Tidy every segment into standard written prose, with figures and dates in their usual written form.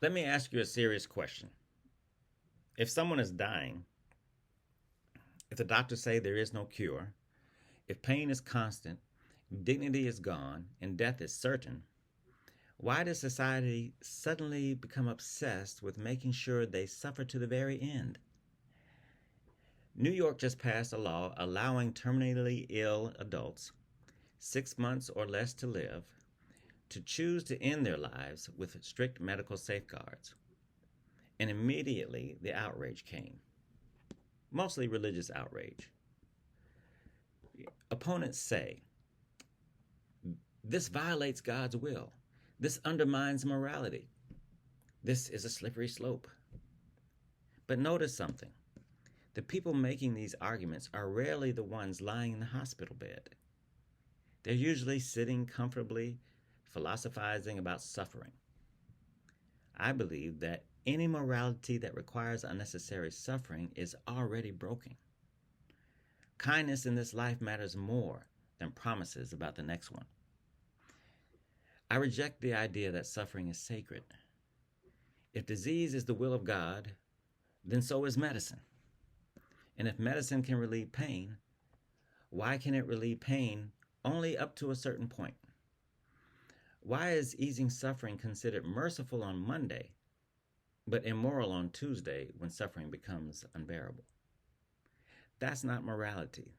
Let me ask you a serious question. If someone is dying, if the doctors say there is no cure, if pain is constant, dignity is gone, and death is certain, why does society suddenly become obsessed with making sure they suffer to the very end? New York just passed a law allowing terminally ill adults 6 months or less to live to choose to end their lives with strict medical safeguards. And immediately the outrage came, mostly religious outrage. Opponents say this violates God's will, this undermines morality, this is a slippery slope. But notice something. The people making these arguments are rarely the ones lying in the hospital bed. They're usually sitting comfortably, philosophizing about suffering. I believe that any morality that requires unnecessary suffering is already broken. Kindness in this life matters more than promises about the next one. I reject the idea that suffering is sacred. If disease is the will of God, then so is medicine. And if medicine can relieve pain, why can it relieve pain only up to a certain point? Why is easing suffering considered merciful on Monday, but immoral on Tuesday when suffering becomes unbearable? That's not morality.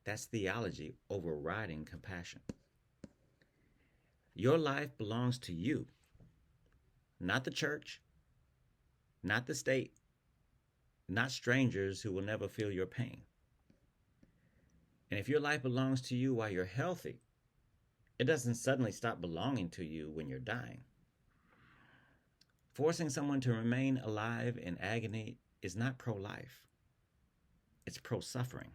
That's theology overriding compassion. Your life belongs to you, not the church, not the state, not strangers who will never feel your pain. And if your life belongs to you while you're healthy, it doesn't suddenly stop belonging to you when you're dying. Forcing someone to remain alive in agony is not pro-life. It's pro-suffering.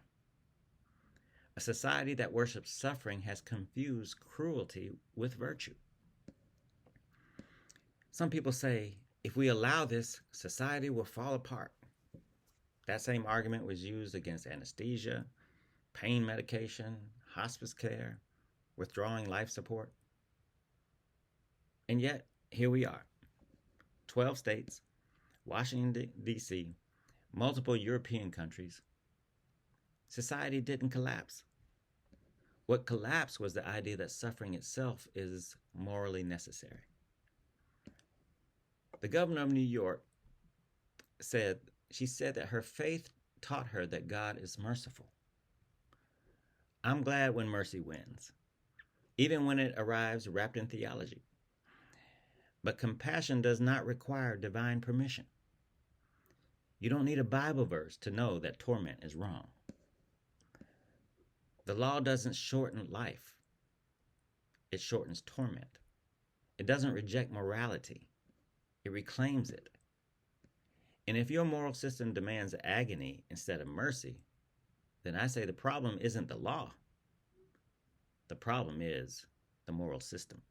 A society that worships suffering has confused cruelty with virtue. Some people say, if we allow this, society will fall apart. That same argument was used against anesthesia, pain medication, hospice care, withdrawing life support. And yet, here we are. 12 states, Washington, D.C., multiple European countries. Society didn't collapse. What collapsed was the idea that suffering itself is morally necessary. The governor of New York said that her faith taught her that God is merciful. I'm glad when mercy wins, even when it arrives wrapped in theology. But compassion does not require divine permission. You don't need a Bible verse to know that torment is wrong. The law doesn't shorten life. It shortens torment. It doesn't reject morality. It reclaims it. And if your moral system demands agony instead of mercy, then I say the problem isn't the law. The problem is the moral system.